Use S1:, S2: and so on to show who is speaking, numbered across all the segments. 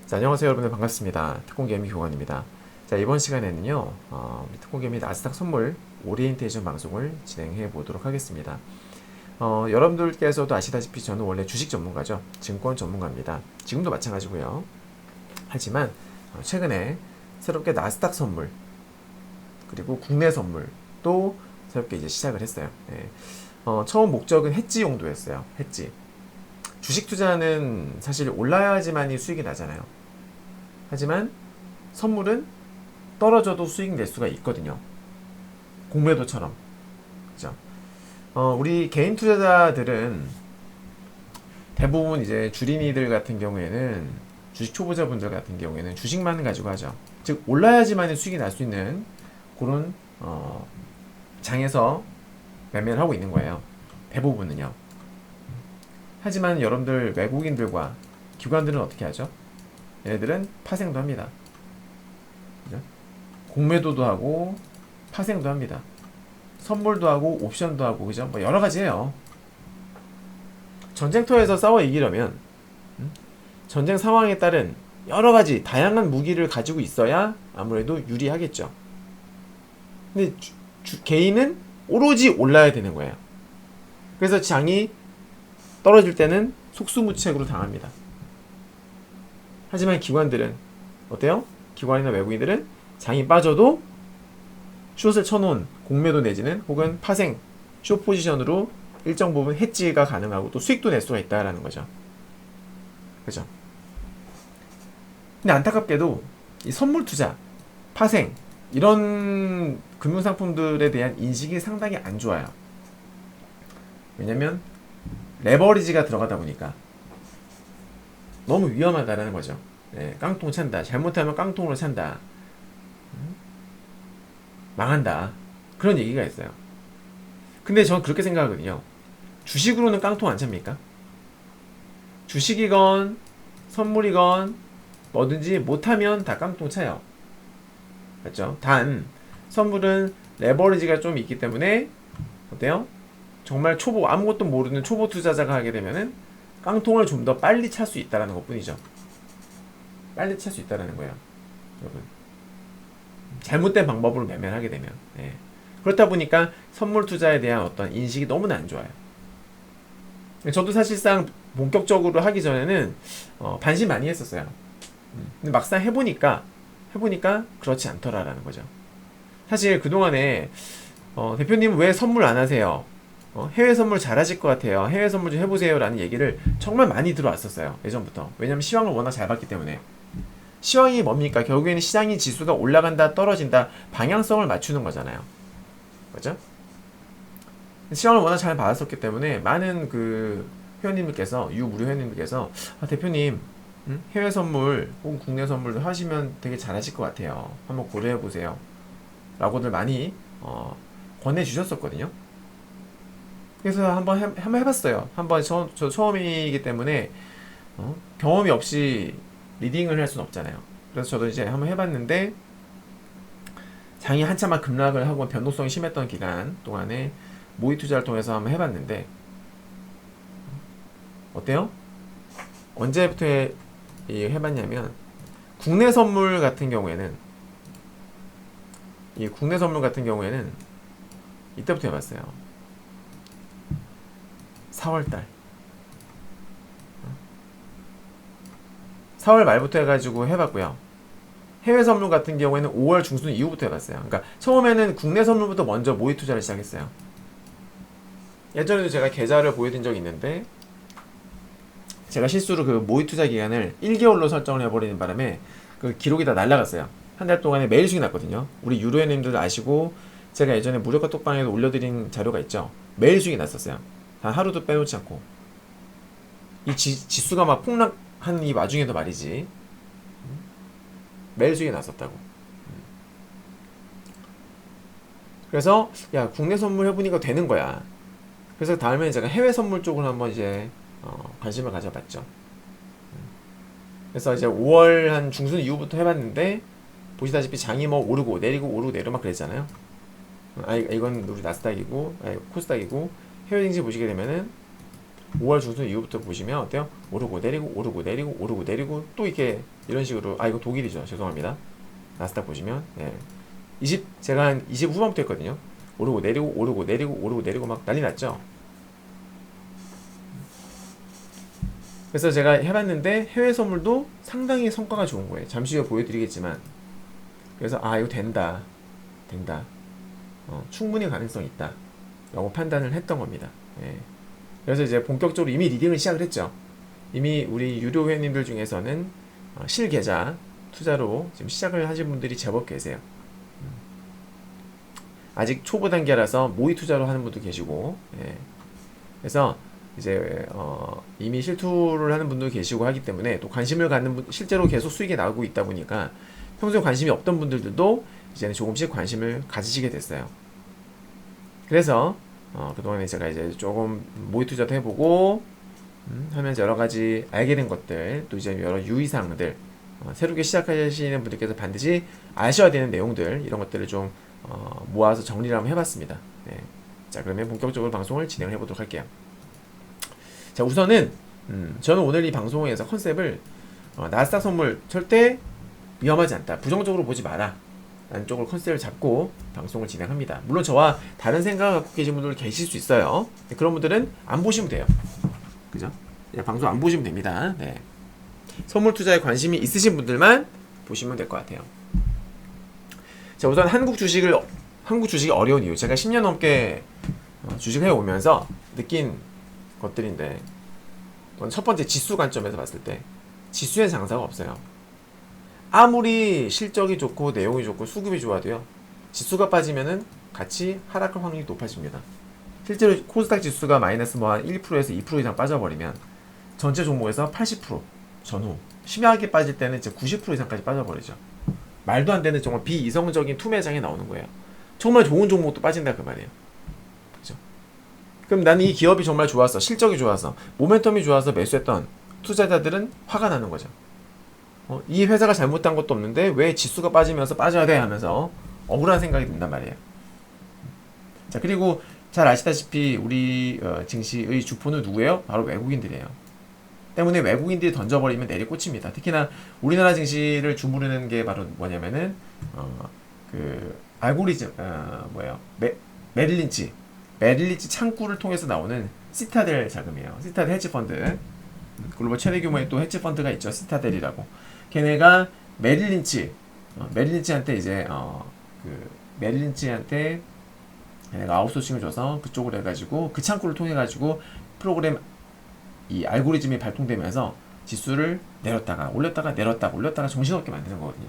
S1: 자, 안녕하세요 여러분들 반갑습니다. 특공개미 교관입니다. 자, 이번 시간에는요 우리 특공개미 나스닥 선물 오리엔테이션 방송을 진행해 보도록 하겠습니다. 여러분들께서도 아시다시피 저는 원래 주식 전문가죠. 증권 전문가입니다. 지금도 마찬가지고요. 하지만 최근에 새롭게 나스닥 선물 그리고 국내 선물 또 새롭게 이제 시작을 했어요. 네. 처음 목적은 해지 용도였어요. 해지. 주식 투자는 사실 올라야지만이 수익이 나잖아요. 하지만 선물은 떨어져도 수익 낼 수가 있거든요. 공매도처럼. 그죠? 우리 개인 투자자들은 대부분 이제 주린이들 같은 경우에는 주식 초보자분들 같은 경우에는 주식만 가지고 하죠. 즉 올라야지만 수익이 날 수 있는 그런 장에서 매매를 하고 있는 거예요. 대부분은요. 하지만 여러분들 외국인들과 기관들은 어떻게 하죠? 얘네들은 파생도 합니다. 그죠? 공매도도 하고 파생도 합니다. 선물도 하고 옵션도 하고 그죠? 뭐 여러 가지 해요. 전쟁터에서 싸워 이기려면 전쟁 상황에 따른 여러 가지 다양한 무기를 가지고 있어야 아무래도 유리하겠죠. 근데 개인은 오로지 올라야 되는 거예요. 그래서 장이 떨어질 때는 속수무책으로 당합니다. 하지만 기관들은 어때요? 기관이나 외국인들은 장이 빠져도 숏을 쳐놓은 공매도 내지는 혹은 파생 숏 포지션으로 일정 부분 해지가 가능하고 또 수익도 낼 수가 있다라는 거죠. 그죠? 근데 안타깝게도 이 선물 투자, 파생 이런 금융상품들에 대한 인식이 상당히 안 좋아요. 왜냐면 레버리지가 들어가다 보니까 너무 위험하다라는 거죠. 네, 깡통 찬다. 잘못하면 깡통으로 찬다. 망한다. 그런 얘기가 있어요. 근데 저는 그렇게 생각하거든요. 주식으로는 깡통 안 찹니까? 주식이건 선물이건 뭐든지 못하면 다 깡통 차요. 맞죠? 단 선물은 레버리지가 좀 있기 때문에 어때요? 정말 초보 아무것도 모르는 초보 투자자가 하게 되면은 깡통을 좀 더 빨리 찰 수 있다는 것 뿐이죠. 빨리 찰 수 있다는 거예요. 여러분. 잘못된 방법으로 매매를 하게 되면. 예. 그렇다 보니까 선물 투자에 대한 어떤 인식이 너무나 안 좋아요. 저도 사실상 본격적으로 하기 전에는 반신 많이 했었어요. 근데 막상 해보니까 그렇지 않더라라는 거죠. 사실 그동안에 대표님 왜 선물 안 하세요? 해외 선물 잘하실 것 같아요. 해외 선물 좀 해보세요. 라는 얘기를 정말 많이 들어왔었어요. 예전부터. 왜냐면 시황을 워낙 잘 봤기 때문에. 시황이 뭡니까? 결국에는 시장이 지수가 올라간다, 떨어진다, 방향성을 맞추는 거잖아요. 그죠? 시황을 워낙 잘 봤었기 때문에 많은 그 회원님들께서, 유무료 회원님들께서, 대표님, 해외 선물 혹은 국내 선물도 하시면 되게 잘하실 것 같아요. 한번 고려해보세요. 라고들 많이, 권해주셨었거든요. 그래서 한번 해봤어요. 한번 저 처음이기 때문에 경험이 없이 리딩을 할 수는 없잖아요. 그래서 저도 이제 한번 해봤는데 장이 한참만 급락을 하고 변동성이 심했던 기간 동안에 모의 투자를 통해서 한번 해봤는데 어때요? 언제부터 해봤냐면 국내 선물 같은 경우에는 이때부터 해봤어요. 4월달 4월 말부터 해가지고 해봤고요. 해외 선물 같은 경우에는 5월 중순 이후부터 해봤어요. 그러니까 처음에는 국내 선물부터 먼저 모의 투자를 시작했어요. 예전에도 제가 계좌를 보여드린 적이 있는데 제가 실수로 그 모의 투자 기간을 1개월로 설정을 해버리는 바람에 그 기록이 다 날라갔어요. 한 달 동안에 매일 수익이 났거든요. 우리 유료회원님들 아시고 제가 예전에 무료카 톡방에도 올려드린 자료가 있죠. 매일 수익이 났었어요. 단 하루도 빼놓지 않고. 이 지수가 막 폭락한 이 와중에도 말이지. 매일 수익이 났었다고. 그래서 야 국내 선물 해보니까 되는 거야. 그래서 다음에 제가 해외 선물 쪽을 한번 이제 관심을 가져봤죠. 그래서 이제 5월 한 중순 이후부터 해봤는데 보시다시피 장이 뭐 오르고 내리고 막 그랬잖아요. 이건 우리 나스닥이고 코스닥이고 해외 증시 보시게 되면은 5월 중순 이후부터 보시면 어때요? 오르고 내리고 오르고 내리고 오르고 내리고 또 이렇게 이런 식으로 이거 독일이죠. 죄송합니다. 나스닥 보시면 제가 한 20 후반부터 했거든요. 오르고 내리고 오르고 내리고 오르고 내리고 막 난리 났죠. 그래서 제가 해봤는데 해외 선물도 상당히 성과가 좋은 거예요. 잠시 후에 보여드리겠지만 그래서 이거 된다 충분히 가능성 있다 라고 판단을 했던 겁니다. 그래서 이제 본격적으로 이미 리딩을 시작을 했죠. 이미 우리 유료 회원님들 중에서는 실계좌 투자로 지금 시작을 하신 분들이 제법 계세요. 아직 초보 단계라서 모의 투자로 하는 분도 계시고, 그래서 이제 이미 실투를 하는 분도 계시고 하기 때문에 또 관심을 갖는 분, 실제로 계속 수익이 나오고 있다 보니까 평소에 관심이 없던 분들도 이제는 조금씩 관심을 가지시게 됐어요. 그래서 그동안에 제가 이제 조금 모의 투자도 해보고 하면서 여러 가지 알게 된 것들, 또 이제 여러 유의사항들, 새롭게 시작하시는 분들께서 반드시 아셔야 되는 내용들, 이런 것들을 좀 모아서 정리를 한번 해봤습니다. 자, 그러면 본격적으로 방송을 진행을 해보도록 할게요. 자, 우선은 저는 오늘 이 방송에서 컨셉을 나스닥 선물 절대 위험하지 않다, 부정적으로 보지 마라 라는 쪽으로 컨셉을 잡고 방송을 진행합니다. 물론 저와 다른 생각을 갖고 계신 분들 계실 수 있어요. 그런 분들은 안 보시면 돼요. 그죠? 방송 안 보시면 됩니다. 선물 투자에 관심이 있으신 분들만 보시면 될 것 같아요. 자, 우선 한국 주식이 어려운 이유, 제가 10년 넘게 주식을 해오면서 느낀 것들인데, 첫 번째 지수 관점에서 봤을 때 지수엔 장사가 없어요. 아무리 실적이 좋고 내용이 좋고 수급이 좋아도요, 지수가 빠지면은 같이 하락할 확률이 높아집니다. 실제로 코스닥 지수가 마이너스 한 1%에서 2% 이상 빠져버리면 전체 종목에서 80% 전후, 심하게 빠질 때는 이제 90% 이상까지 빠져버리죠. 말도 안 되는 정말 비이성적인 투매장이 나오는 거예요. 정말 좋은 종목도 빠진다 그 말이에요. 그죠? 그럼 나는 이 기업이 정말 좋았어, 실적이 좋아서, 모멘텀이 좋아서 매수했던 투자자들은 화가 나는 거죠. 이 회사가 잘못한 것도 없는데 왜 지수가 빠지면서 빠져야 돼 하면서 억울한 생각이 든단 말이에요. 자, 그리고 잘 아시다시피 우리 증시의 주포는 누구예요? 바로 외국인들이에요. 때문에 외국인들이 던져버리면 내리꽂힙니다. 특히나 우리나라 증시를 주무르는 게 바로 뭐냐면은 그 알고리즘 메릴린치 창구를 통해서 나오는 시타델 자금이에요. 시타델 헤지펀드, 글로벌 최대 규모의 또 헤지펀드가 있죠. 시타델이라고. 걔네가 메릴린치한테 이제 메릴린치한테 걔네가 아웃소싱을 줘서 그쪽으로 해가지고 그 창구를 통해 가지고 프로그램 이 알고리즘이 발동되면서 지수를 내렸다가 올렸다가 내렸다가 올렸다가 정신없게 만드는 거거든요.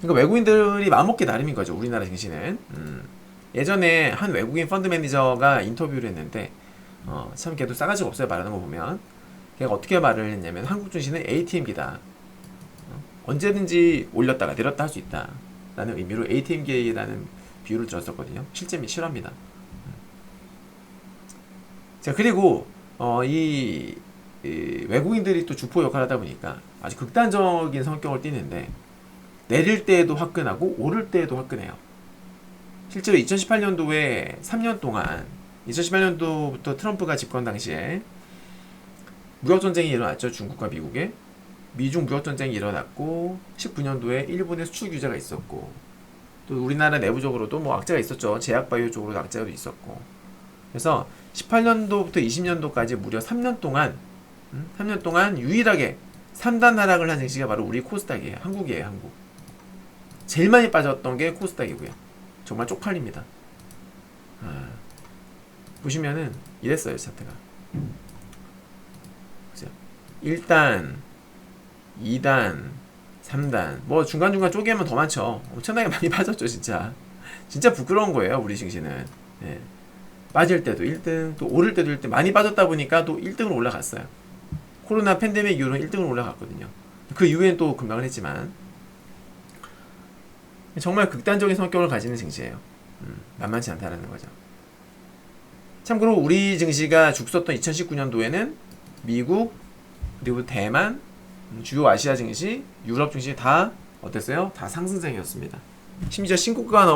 S1: 그러니까 외국인들이 마음먹기 나름인 거죠. 우리나라 증시는. 예전에 한 외국인 펀드 매니저가 인터뷰를 했는데 참 걔도 싸가지가 없어요. 말하는 거 보면. 걔가 어떻게 말을 했냐면 한국 증시는 ATM기다. 언제든지 올렸다가 내렸다 할 수 있다 라는 의미로 ATM기라는 비유를 들었었거든요. 실제 실화입니다. 자, 그리고 이 외국인들이 또 주포 역할을 하다 보니까 아주 극단적인 성격을 띠는데, 내릴 때에도 화끈하고 오를 때에도 화끈해요. 실제로 2018년도에 3년 동안, 2018년도부터 트럼프가 집권 당시에 무역전쟁이 일어났죠. 중국과 미국에. 미중 무역전쟁이 일어났고, 19년도에 일본의 수출 규제가 있었고, 또 우리나라 내부적으로도 뭐 악재가 있었죠. 제약바이오 쪽으로 악재도 있었고. 그래서 18년도부터 20년도까지 무려 3년 동안 유일하게 3단 하락을 한 증시가 바로 우리 코스닥이에요. 한국이에요. 한국. 제일 많이 빠졌던 게 코스닥이고요. 정말 쪽팔립니다. 보시면은 이랬어요. 차트가 1단, 2단, 3단, 뭐 중간중간 쪼개면 더 많죠. 엄청나게 많이 빠졌죠. 진짜 부끄러운 거예요. 우리 증시는. 빠질 때도 1등, 또 오를 때도 1등, 많이 빠졌다 보니까 또 1등으로 올라갔어요. 코로나 팬데믹 이후로는 1등으로 올라갔거든요. 그 이후엔 또 급락을 했지만 정말 극단적인 성격을 가지는 증시예요. 만만치 않다라는 거죠. 참고로 우리 증시가 죽섰던 2019년도에는 미국, 그리고 대만, 주요 아시아 증시, 유럽 증시 다 어땠어요? 다 상승장이었습니다. 심지어 신고가가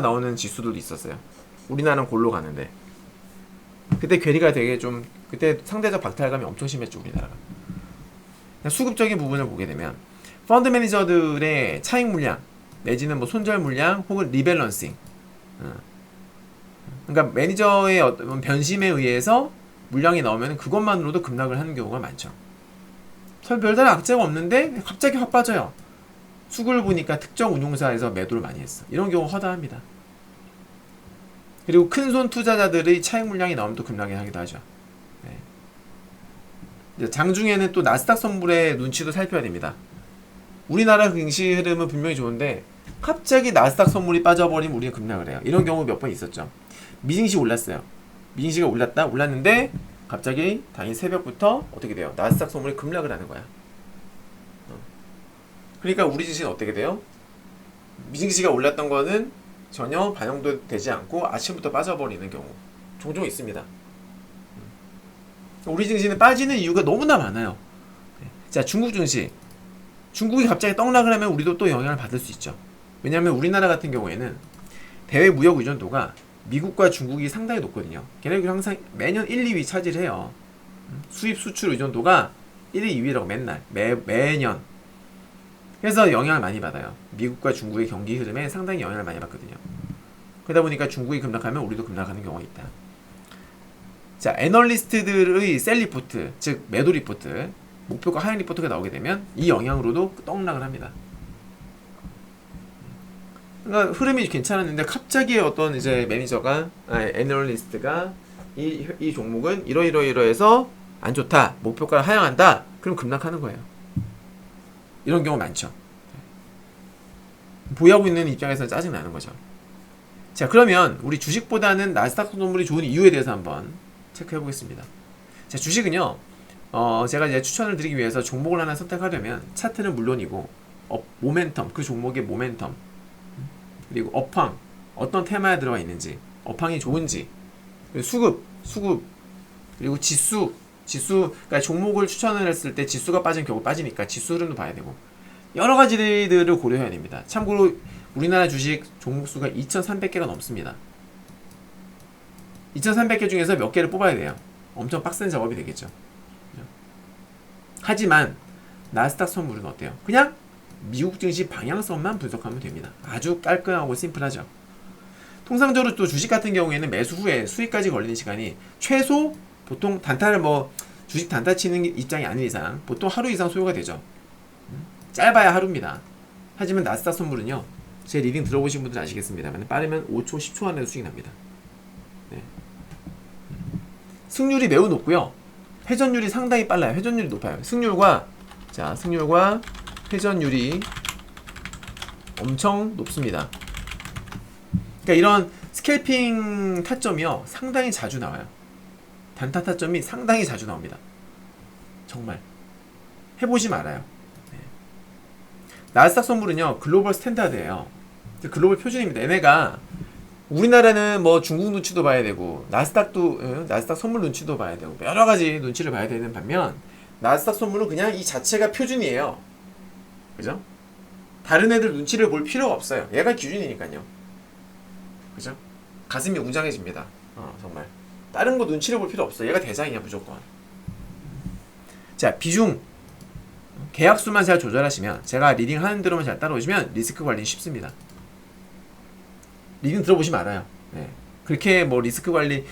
S1: 나오는 지수들도 있었어요. 우리나라는 골로 가는데. 그때 괴리가 되게 좀 그때 상대적 박탈감이 엄청 심했죠 우리나라가. 수급적인 부분을 보게 되면 펀드 매니저들의 차익 물량 내지는 뭐 손절 물량 혹은 리밸런싱, 그러니까 매니저의 어떤 변심에 의해서 물량이 나오면 그것만으로도 급락을 하는 경우가 많죠. 별다른 악재가 없는데 갑자기 확 빠져요. 수급을 보니까 특정 운용사에서 매도를 많이 했어. 이런 경우 허다합니다. 그리고 큰손 투자자들의 차익 물량이 나오면 또 급락이 하기도 하죠. 네. 장중에는 또 나스닥 선물의 눈치도 살펴야 됩니다. 우리나라 증시 흐름은 분명히 좋은데 갑자기 나스닥 선물이 빠져버리면 우리가 급락을 해요. 이런 경우 몇 번 있었죠. 미증시 올랐어요. 미증시가 올랐는데 갑자기 당일 새벽부터 어떻게 돼요? 나스닥 선물이 급락을 하는 거야. 그러니까 우리 증시는 어떻게 돼요? 미증시가 올랐던 거는 전혀 반영도 되지 않고 아침부터 빠져버리는 경우 종종 있습니다. 우리 증시는 빠지는 이유가 너무나 많아요. 자, 중국 증시. 중국이 갑자기 떡락을 하면 우리도 또 영향을 받을 수 있죠. 왜냐하면 우리나라 같은 경우에는 대외 무역 의존도가 미국과 중국이 상당히 높거든요. 걔네들이 항상 매년 1, 2위 차지를 해요. 수입 수출 의존도가 1위, 2위라고 매년. 그래서 영향을 많이 받아요. 미국과 중국의 경기 흐름에 상당히 영향을 많이 받거든요. 그러다 보니까 중국이 급락하면 우리도 급락하는 경우가 있다. 자, 애널리스트들의 셀 리포트, 즉 매도 리포트, 목표가 하향 리포트가 나오게 되면 이 영향으로도 떡락을 합니다. 그러니까 흐름이 괜찮았는데 갑자기 어떤 이제 매니저가, 애널리스트가 이 종목은 이러이러해서 안 좋다, 목표가를 하향한다, 그럼 급락하는 거예요. 이런 경우 많죠. 보유하고 있는 입장에서는 짜증나는 거죠. 자, 그러면 우리 주식보다는 나스닥 선물이 좋은 이유에 대해서 한번 체크해 보겠습니다. 자, 주식은요, 제가 이제 추천을 드리기 위해서 종목을 하나 선택하려면 차트는 물론이고, 모멘텀, 그 종목의 모멘텀, 그리고 업황, 어떤 테마에 들어가 있는지, 업황이 좋은지, 수급, 그리고 지수, 그러니까 종목을 추천을 했을 때 지수가 빠진 경우 빠지니까 지수 흐름도 봐야 되고, 여러 가지들을 고려해야 됩니다. 참고로 우리나라 주식 종목 수가 2,300개가 넘습니다. 2,300개 중에서 몇 개를 뽑아야 돼요. 엄청 빡센 작업이 되겠죠. 하지만 나스닥 선물은 어때요? 그냥 미국 증시 방향성만 분석하면 됩니다. 아주 깔끔하고 심플하죠. 통상적으로 또 주식 같은 경우에는 매수 후에 수익까지 걸리는 시간이 최소 보통 단타를 주식 단타 치는 입장이 아닌 이상 보통 하루 이상 소요가 되죠. 짧아야 하루입니다. 하지만 나스닥 선물은요, 제 리딩 들어보신 분들은 아시겠습니다만 빠르면 5초, 10초 안에 수익이 납니다. 네. 승률이 매우 높고요. 회전율이 상당히 빨라요. 회전율이 높아요. 승률과 회전율이 엄청 높습니다. 그러니까 이런 스캘핑 타점이요, 상당히 자주 나와요. 단타 타점이 상당히 자주 나옵니다. 정말 해보시면 알아요. 네. 나스닥 선물은요, 글로벌 스탠다드예요. 글로벌 표준입니다. 얘네가 우리나라는 뭐 중국 눈치도 봐야 되고 나스닥 선물 눈치도 봐야 되고 여러 가지 눈치를 봐야 되는 반면 나스닥 선물은 그냥 이 자체가 표준이에요. 그죠? 다른 애들 눈치를 볼 필요가 없어요. 얘가 기준이니까요. 그죠? 가슴이 웅장해집니다. 정말 다른 거 눈치를 볼 필요 없어. 얘가 대장이야 무조건. 자, 비중 계약수만 잘 조절하시면, 제가 리딩 하는 대로만 잘 따라오시면 리스크 관리는 쉽습니다. 리딩 들어보시면 알아요. 네. 그렇게 뭐 리스크 관리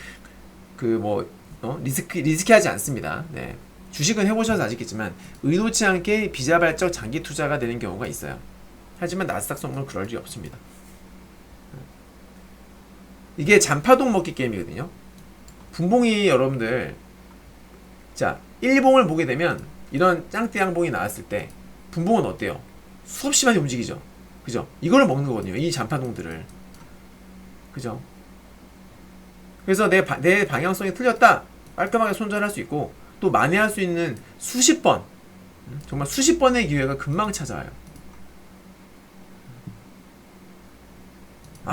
S1: 리스키하지 않습니다. 네. 주식은 해보셔서 아시겠지만 의도치 않게 비자발적 장기 투자가 되는 경우가 있어요. 하지만 나스닥 선물은 그럴 일이 없습니다. 이게 잔파동 먹기 게임이거든요. 분봉이 여러분들, 자, 일봉을 보게 되면 이런 짱띠 양봉이 나왔을 때 분봉은 어때요? 수없이 많이 움직이죠. 그죠? 이거를 먹는 거거든요. 이 잔파동들을. 그죠? 그래서 내 방향성이 틀렸다, 깔끔하게 손절할 수 있고, 또 만회할 수 있는 수십 번, 정말 수십 번의 기회가 금방 찾아와요.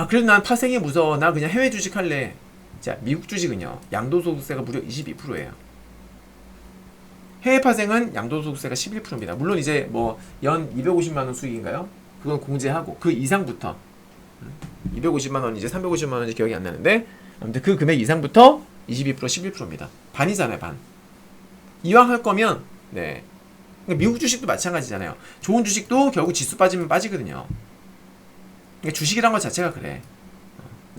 S1: 그래도 난 파생이 무서워, 나 그냥 해외 주식 할래. 자, 미국 주식은요, 양도소득세가 무려 22%예요. 해외 파생은 양도소득세가 11%입니다. 물론 이제 뭐 연 250만원 수익인가요? 그건 공제하고 그 이상부터 250만원 이제 350만원인지 기억이 안 나는데, 아무튼 그 금액 이상부터 22% 11%입니다. 반이잖아요, 반. 이왕 할 거면 네. 그러니까 미국 주식도 마찬가지잖아요. 좋은 주식도 결국 지수 빠지면 빠지거든요. 그러니까 주식이란 것 자체가 그래.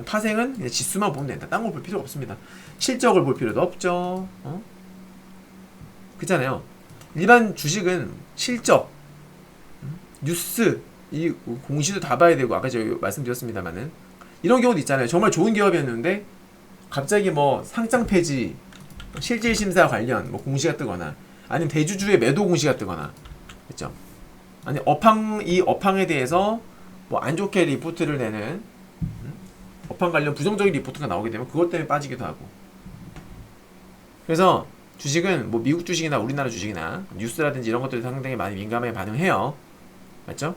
S1: 파생은 그냥 지수만 보면 된다. 딴 거 볼 필요 없습니다. 실적을 볼 필요도 없죠. 그렇잖아요. 일반 주식은 실적, 뉴스, 이 공시도 다 봐야 되고 아까 제가 말씀드렸습니다만은 이런 경우도 있잖아요. 정말 좋은 기업이었는데 갑자기 뭐 상장 폐지, 실질 심사 관련 뭐 공시가 뜨거나 아니면 대주주의 매도 공시가 뜨거나 그렇죠. 아니 이 업황에 대해서 뭐 안 좋게 리포트를 내는 업황 관련 부정적인 리포트가 나오게 되면 그것 때문에 빠지기도 하고. 그래서 주식은 뭐 미국 주식이나 우리나라 주식이나 뉴스라든지 이런 것들이 상당히 많이 민감하게 반응해요. 맞죠?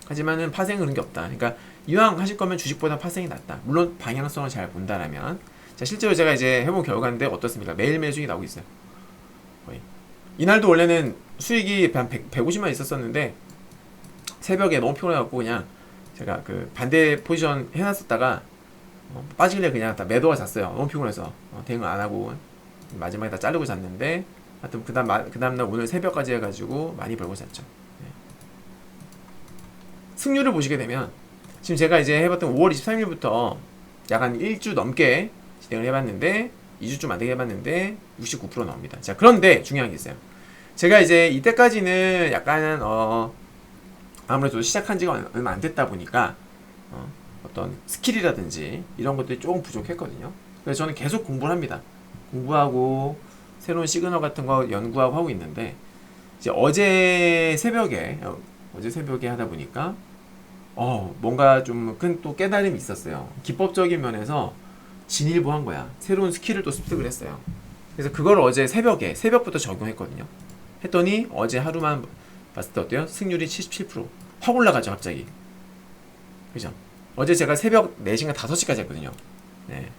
S1: 하지만은 파생은 그런 게 없다. 그러니까 이왕 하실 거면 주식보다 파생이 낫다. 물론 방향성을 잘 본다라면. 자, 실제로 제가 이제 해본 결과인데 어떻습니까? 매일매일 수익이 나오고 있어요. 거의. 이날도 원래는 수익이 한 150만 있었었는데 새벽에 너무 피곤해갖고 그냥 제가 그 반대 포지션 해놨었다가 빠지길래 그냥 다 매도가 잤어요. 너무 피곤해서 대응 안 하고 마지막에 다 자르고 잤는데 하여튼 그 다음날 오늘 새벽까지 해가지고 많이 벌고 잤죠. 네. 승률을 보시게 되면 지금 제가 이제 해봤던 5월 23일부터 약 한 1주 넘게 진행을 해봤는데 2주 좀 안되게 해봤는데 69% 나옵니다. 자, 그런데 중요한 게 있어요. 제가 이제 이때까지는 약간은 아무래도 시작한 지가 얼마 안 됐다 보니까 어떤 스킬이라든지 이런 것들이 조금 부족했거든요. 그래서 저는 계속 공부를 합니다. 공부하고 새로운 시그널 같은 거 연구하고 하고 있는데 이제 어제 새벽에 하다 보니까 뭔가 좀 큰 또 깨달음이 있었어요. 기법적인 면에서 진일보한 거야. 새로운 스킬을 또 습득을 했어요. 그래서 그걸 어제 새벽부터 적용했거든요. 했더니 어제 하루만 봤을 때 어때요? 승률이 77%. 확 올라가죠, 갑자기. 그죠? 어제 제가 새벽 4시간 5시까지 했거든요. 네.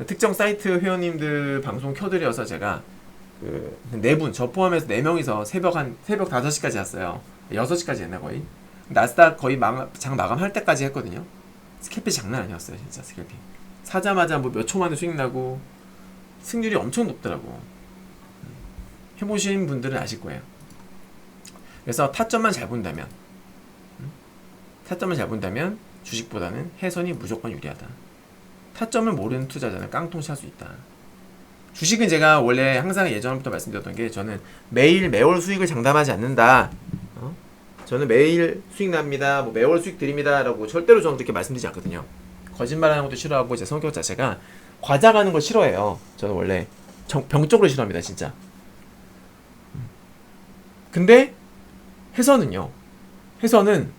S1: 특정 사이트 회원님들 방송 켜드려서 제가 그 4분, 저 포함해서 4명이서 새벽 5시까지 했어요. 6시까지 했나 거의. 나스닥 거의 장 마감할 때까지 했거든요. 스캘핑 장난 아니었어요, 진짜 스캘핑. 사자마자 뭐 몇 초 만에 수익 나고 승률이 엄청 높더라고. 해보신 분들은 아실 거예요. 그래서 타점만 잘 본다면 주식보다는 해선이 무조건 유리하다. 타점을 모르는 투자자는 깡통치 할 수 있다. 주식은 제가 원래 항상 예전부터 말씀드렸던 게 저는 매월 수익을 장담하지 않는다. 저는 매일 수익 납니다. 뭐 매월 수익 드립니다. 라고 절대로 저는 그렇게 말씀드리지 않거든요. 거짓말하는 것도 싫어하고 제 성격 자체가 과장하는 걸 싫어해요. 저는 원래 병적으로 싫어합니다. 진짜. 근데 해서는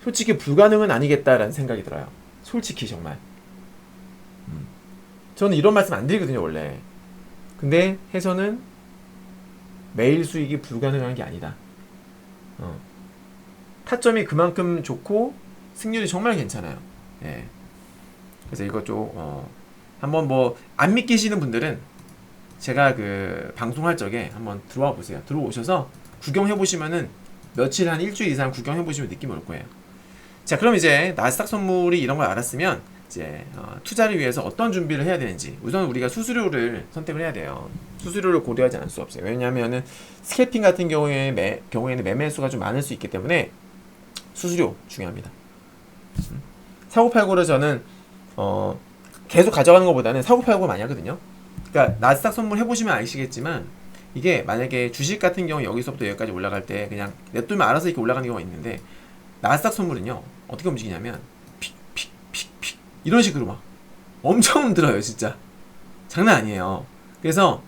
S1: 솔직히 불가능은 아니겠다라는 생각이 들어요. 솔직히 정말. 저는 이런 말씀 안 드리거든요, 원래. 근데 해서는 매일 수익이 불가능한 게 아니다. 타점이 그만큼 좋고 승률이 정말 괜찮아요. 예. 그래서 이거 좀 한번 뭐 안 믿기시는 분들은 제가 그 방송할 적에 한번 들어와 보세요. 들어오셔서 구경해 보시면은 며칠 한 일주일 이상 구경해 보시면 느낌이 올 거예요. 자, 그럼 이제 나스닥 선물이 이런 걸 알았으면 이제 투자를 위해서 어떤 준비를 해야 되는지 우선 우리가 수수료를 선택을 해야 돼요. 수수료를 고려하지 않을 수 없어요. 왜냐하면은 스캘핑 같은 경우에는 매매 수가 좀 많을 수 있기 때문에 수수료 중요합니다. 사고팔고를 저는 계속 가져가는 것보다는 사고팔고 많이 하거든요. 그러니까 나스닥 선물 해보시면 아시겠지만 이게 만약에 주식 같은 경우 여기서부터 여기까지 올라갈 때 그냥 냅두면 알아서 이렇게 올라가는 경우가 있는데 나스닥 선물은요 어떻게 움직이냐면 픽 이런 식으로 막 엄청 흔들어요. 진짜 장난 아니에요. 그래서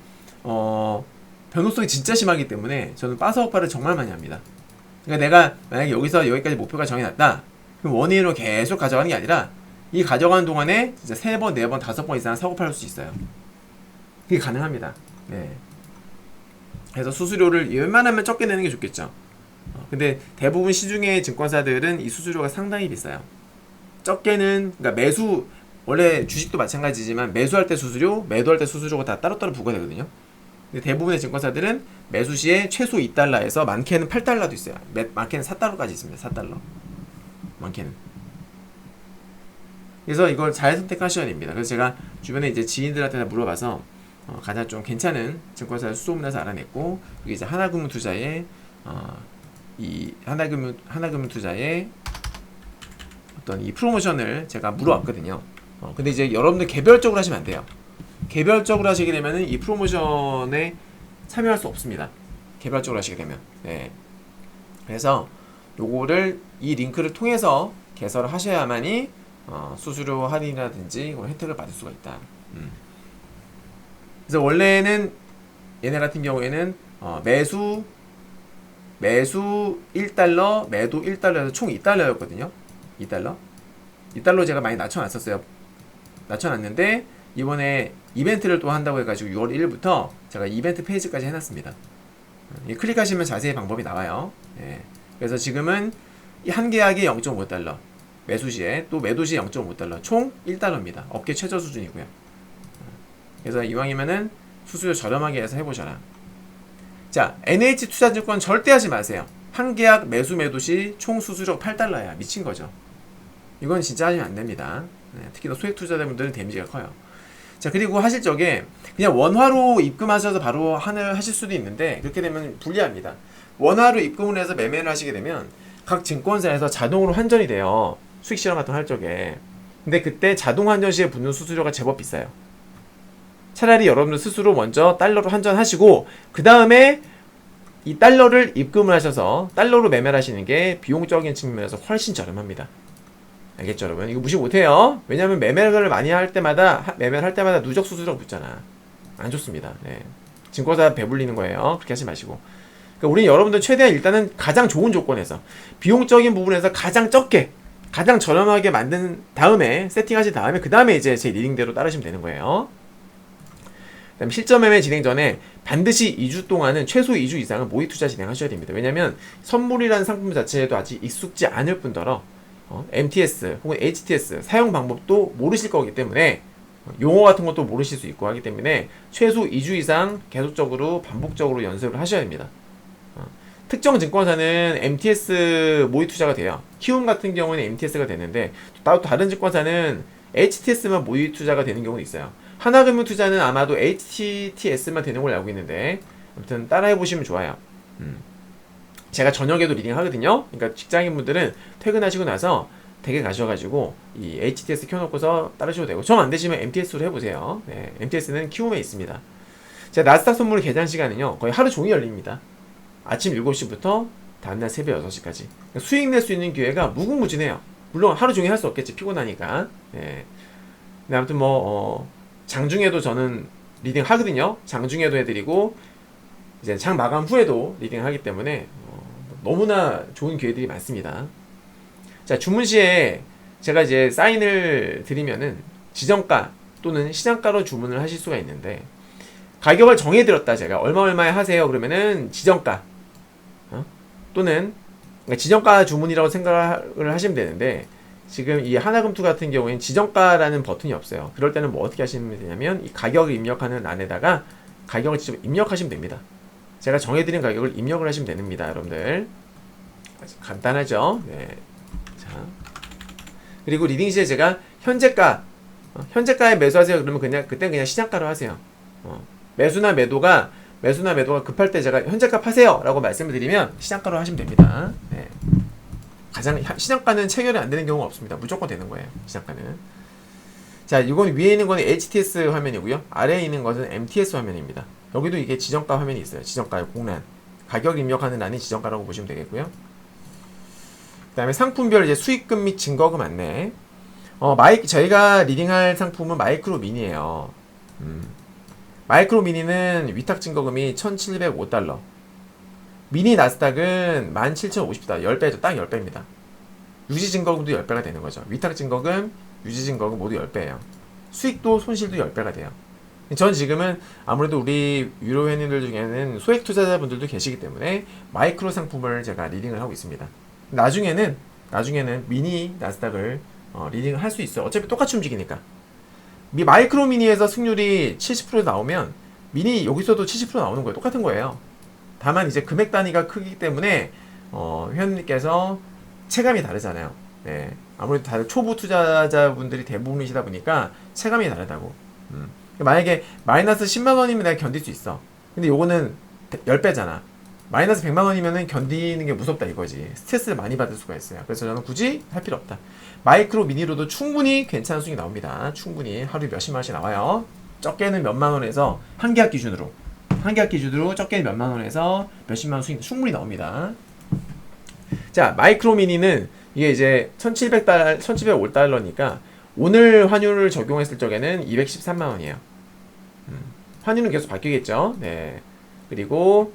S1: 변동성이 진짜 심하기 때문에 저는 빠사오빠를 정말 많이 합니다. 그러니까 내가 만약에 여기서 여기까지 목표가 정해놨다 그럼 원인으로 계속 가져가는 게 아니라 이 가져가는 동안에 진짜 3번, 4번, 5번 이상 사고 팔 수 있어요. 그게 가능합니다. 네. 그래서 수수료를 웬만하면 적게 내는 게 좋겠죠. 근데 대부분 시중의 증권사들은 이 수수료가 상당히 비싸요. 적게는 그러니까 원래 주식도 마찬가지지만 매수할 때 수수료, 매도할 때 수수료가 다 따로따로 부과되거든요. 근데 대부분의 증권사들은 매수 시에 최소 2달러에서 많게는 8달러도 있어요. 많게는 4달러까지 있습니다. 4달러. 많게는. 그래서 이걸 잘 선택하셔야 됩니다. 그래서 제가 주변에 이제 지인들한테 다 물어봐서 가장 좀 괜찮은 증권사를 수소문해서 알아냈고, 그게 이제 하나금융투자의 이 하나금융투자의 어떤 이 프로모션을 제가 물어왔거든요. 근데 이제 여러분들 개별적으로 하시면 안 돼요. 개별적으로 하시게 되면은 이 프로모션에 참여할 수 없습니다. 개별적으로 하시게 되면. 네. 그래서 요거를 이 링크를 통해서 개설을 하셔야만이 수수료 할인이라든지 혜택을 받을 수가 있다. 그래서 원래는 얘네 같은 경우에는 매수 1달러, 매도 1달러에서 총 2달러였거든요. 2달러 제가 많이 낮춰놨었어요. 낮춰놨는데 이번에 이벤트를 또 한다고 해가지고 6월 1일부터 제가 이벤트 페이지까지 해놨습니다. 클릭하시면 자세히 방법이 나와요. 예. 그래서 지금은 한 계약에 0.5달러, 매수시에 또 매도시에 0.5달러, 총 1달러입니다. 업계 최저 수준이고요. 그래서 이왕이면은 수수료 저렴하게 해서 해보셔라. 자, NH투자증권 절대 하지 마세요. 한 계약 매수 매도시 총 수수료 8달러야. 미친 거죠. 이건 진짜 하시면 안 됩니다. 네, 특히나 소액 투자자분들은 데미지가 커요. 자, 그리고 하실 적에 그냥 원화로 입금하셔서 바로 하실 수도 있는데, 그렇게 되면 불리합니다. 원화로 입금을 해서 매매를 하시게 되면 각 증권사에서 자동으로 환전이 돼요. 수익 실험 같은 거 할 적에. 근데 그때 자동 환전 시에 붙는 수수료가 제법 비싸요. 차라리 여러분들 스스로 먼저 달러로 환전하시고 그 다음에 이 달러를 입금을 하셔서 달러로 매매를 하시는 게 비용적인 측면에서 훨씬 저렴합니다. 알겠죠, 여러분? 이거 무시 못해요. 왜냐면 매매를 많이 할 때마다 누적 수수료가 붙잖아. 안 좋습니다. 네. 증권사 배불리는 거예요. 그렇게 하지 마시고. 그러니까 우리는 여러분들 최대한 일단은 가장 좋은 조건에서 비용적인 부분에서 가장 적게, 가장 저렴하게 만든 다음에 세팅하신 다음에 그 다음에 이제 제 리딩대로 따르시면 되는 거예요. 그다음 실전 매매 진행 전에 반드시 2주 동안은 최소 2주 이상은 모의 투자 진행하셔야 됩니다. 왜냐면 선물이라는 상품 자체에도 아직 익숙지 않을 뿐더러 MTS 혹은 HTS 사용 방법도 모르실 거기 때문에 용어 같은 것도 모르실 수 있고 하기 때문에 최소 2주 이상 계속적으로 반복적으로 연습을 하셔야 됩니다. 특정 증권사는 MTS 모의 투자가 돼요. 키움 같은 경우는 MTS가 되는데 또 다른 증권사는 HTS만 모의 투자가 되는 경우도 있어요. 하나금융투자는 아마도 HTS만 되는 걸로 알고 있는데 아무튼 따라해 보시면 좋아요. 제가 저녁에도 리딩 하거든요. 그러니까 직장인분들은 퇴근하시고 나서 댁에 가셔가지고 이 HTS 켜놓고서 따르셔도 되고, 정 안 되시면 MTS로 해보세요. 네, MTS는 키움에 있습니다. 제가 나스닥 선물 개장 시간은요 거의 하루 종일 열립니다. 아침 7시부터 다음날 새벽 6시까지. 수익 낼 수 있는 기회가 무궁무진해요. 물론 하루 종일 할 수 없겠지, 피곤하니까. 네. 근데 아무튼 장중에도 저는 리딩 하거든요. 장중에도 해드리고 이제 장 마감 후에도 리딩 하기 때문에 너무나 좋은 기회들이 많습니다. 자, 주문 시에 제가 이제 사인을 드리면은 지정가 또는 시장가로 주문을 하실 수가 있는데, 가격을 정해드렸다, 제가 얼마에 하세요 그러면은 지정가 또는 지정가 주문이라고 생각을 하시면 되는데, 지금 이 하나금투 같은 경우에는 지정가라는 버튼이 없어요. 그럴 때는 뭐 어떻게 하시면 되냐면 이 가격을 입력하는 란에다가 가격을 직접 입력하시면 됩니다. 제가 정해드린 가격을 입력을 하시면 됩니다, 여러분들. 간단하죠? 네. 자, 그리고 리딩 시에 제가 현재가에 매수하세요 그러면 그때 그냥 시장가로 하세요. 매수나 매도가 급할 때 제가 현재가 파세요 라고 말씀을 드리면 시장가로 하시면 됩니다. 네. 시장가는 체결이 안 되는 경우가 없습니다. 무조건 되는 거예요, 시장가는. 자, 이건 위에 있는 거는 HTS 화면이고요. 아래에 있는 것은 MTS 화면입니다. 여기도 이게 지정가 화면이 있어요. 지정가의 공란. 가격 입력하는 란이 지정가라고 보시면 되겠고요. 그 다음에 상품별 이제 수익금 및 증거금 안내. 저희가 리딩할 상품은 마이크로 미니예요. 마이크로 미니는 위탁 증거금이 1,705달러. 미니 나스닥은 17,050달러. 10배죠. 딱 10배입니다. 유지 증거금도 10배가 되는 거죠. 위탁 증거금, 유지 증거금 모두 10배예요. 수익도 손실도 10배가 돼요. 전 지금은 아무래도 우리 유료 회원님들 중에는 소액 투자자분들도 계시기 때문에 마이크로 상품을 제가 리딩을 하고 있습니다. 나중에는 미니 나스닥을 리딩을 할 수 있어요. 어차피 똑같이 움직이니까. 마이크로 미니에서 승률이 70% 나오면 미니 여기서도 70% 나오는 거예요. 똑같은 거예요. 다만 이제 금액 단위가 크기 때문에 회원님께서 체감이 다르잖아요. 예. 아무래도 다들 초보 투자자분들이 대부분이시다 보니까 체감이 다르다고. 만약에 마이너스 10만 원이면 내가 견딜 수 있어. 근데 요거는 10배잖아. 마이너스 100만 원이면은 견디는 게 무섭다 이거지. 스트레스를 많이 받을 수가 있어요. 그래서 저는 굳이 할 필요 없다. 마이크로 미니로도 충분히 괜찮은 수익이 나옵니다. 충분히 하루에 몇십만 원씩 나와요. 적게는 몇만 원에서 한 계약 기준으로 적게는 몇만 원에서 몇십만 원 수익 충분히 나옵니다. 자, 마이크로 미니는 이게 이제 1705달러니까 오늘 환율을 적용했을 적에는 213만 원이에요. 환율은 계속 바뀌겠죠. 네. 그리고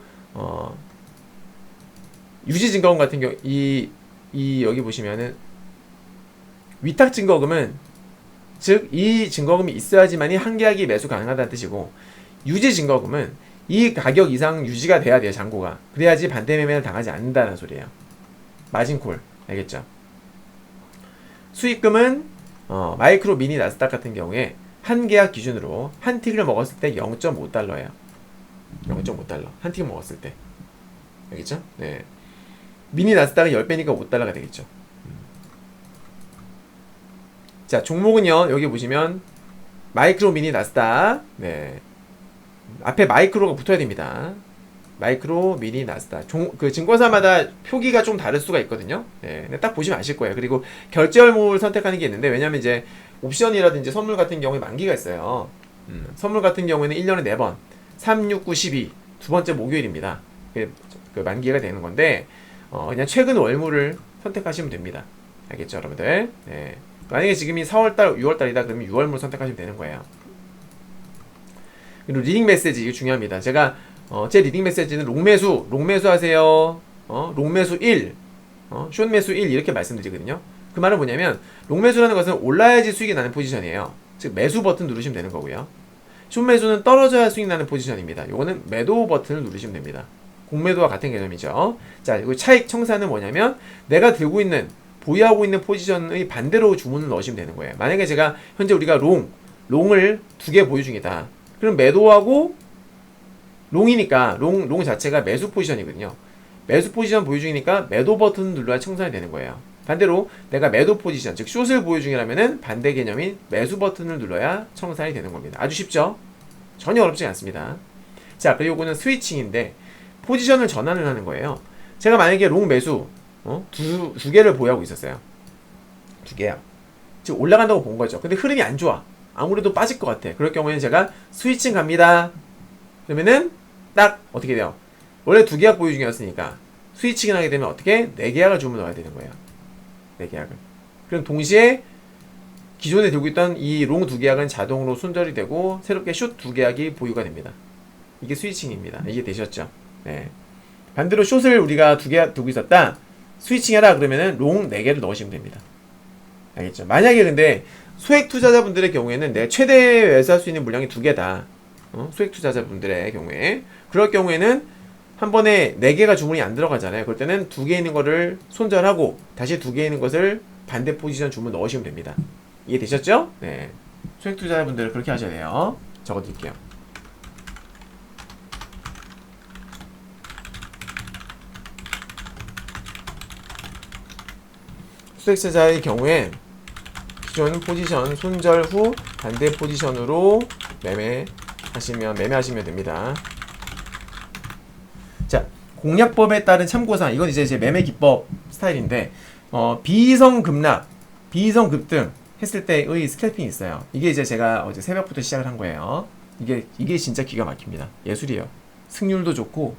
S1: 유지 증거금 같은 경우 이 여기 보시면은 위탁 증거금은 즉 이 증거금이 있어야지만이 한 계약이 매수 가능하다는 뜻이고, 유지 증거금은 이 가격 이상 유지가 돼야 돼요. 잔고가. 그래야지 반대 매매를 당하지 않는다는 소리예요. 마진콜. 알겠죠? 수익금은 마이크로 미니 나스닥 같은 경우에 한 계약 기준으로 한 틱을 먹었을 때 0.5달러예요. 0.5달러. 한 틱 먹었을 때. 알겠죠? 네. 미니 나스닥은 10배니까 5달러가 되겠죠. 자, 종목은요. 여기 보시면 마이크로 미니 나스닥. 네. 앞에 마이크로가 붙어야 됩니다. 마이크로 미니 나스닥. 그 증권사마다 표기가 좀 다를 수가 있거든요. 네. 근데 딱 보시면 아실 거예요. 그리고 결제 활목을 선택하는 게 있는데, 왜냐면 이제 옵션이라든지 선물 같은 경우에 만기가 있어요. 선물 같은 경우에는 1년에 4번 3, 6, 9, 12 두 번째 목요일입니다. 그 만기가 되는 건데 그냥 최근 월물을 선택하시면 됩니다. 알겠죠, 여러분들? 네. 만약에 지금이 4월달, 6월달이다 그러면 6월물 선택하시면 되는 거예요. 그리고 리딩 메시지 이게 중요합니다. 제가 제 리딩 메시지는 롱매수 하세요. 롱매수 1, 숏매수 1 이렇게 말씀드리거든요. 그 말은 뭐냐면 롱매수라는 것은 올라야지 수익이 나는 포지션이에요. 즉 매수 버튼 누르시면 되는 거고요. 숏매수는 떨어져야 수익 나는 포지션입니다. 요거는 매도 버튼을 누르시면 됩니다. 공매도와 같은 개념이죠. 자, 그리고 차익 청산은 뭐냐면 내가 들고 있는 보유하고 있는 포지션의 반대로 주문을 넣으시면 되는 거예요. 만약에 제가 현재 우리가 롱을 2개 보유 중이다. 그럼 매도하고 롱이니까 롱 자체가 매수 포지션이거든요. 매수 포지션 보유 중이니까 매도 버튼 눌러야 청산이 되는 거예요. 반대로 내가 매도 포지션, 즉 숏을 보유 중이라면은 반대 개념인 매수 버튼을 눌러야 청산이 되는 겁니다. 아주 쉽죠? 전혀 어렵지 않습니다. 자, 그리고 이거는 스위칭인데 포지션을 전환을 하는 거예요. 제가 만약에 롱 매수 두 개를 보유하고 있었어요. 2개야. 지금 올라간다고 본 거죠. 근데 흐름이 안 좋아. 아무래도 빠질 것 같아. 그럴 경우에는 제가 스위칭 갑니다. 그러면은 딱 어떻게 돼요? 원래 2계약 보유 중이었으니까 스위칭을 하게 되면 어떻게? 4계약을 주문 넣어야 되는 거예요. 4계약을. 그럼 동시에 기존에 들고 있던 이 롱 2계약은 자동으로 손절이 되고 새롭게 숏 2계약이 보유가 됩니다. 이게 스위칭입니다. 이게 되셨죠? 네. 반대로 숏을 우리가 2개 두고 있었다. 스위칭해라 그러면은 롱 4개를 넣으시면 됩니다. 알겠죠? 만약에 근데 소액 투자자분들의 경우에는 내 최대 매수할 수 있는 물량이 2개다. 소액 투자자분들의 경우에 그럴 경우에는 한 번에 4개가 주문이 안 들어가잖아요. 그럴 때는 2개 있는 거를 손절하고 다시 2개 있는 것을 반대 포지션 주문 넣으시면 됩니다. 이해되셨죠? 네. 소액 투자자분들 그렇게 하셔야 돼요. 적어드릴게요. 수익자의 경우에 기존 포지션 손절 후 반대 포지션으로 매매하시면 됩니다. 자, 공략법에 따른 참고사항. 이건 이제 제 매매 기법 스타일인데 비이성 급락, 비이성 급등 했을 때의 스캘핑이 있어요. 이게 이제 제가 어제 새벽부터 시작을 한 거예요. 이게 진짜 기가 막힙니다. 예술이에요. 승률도 좋고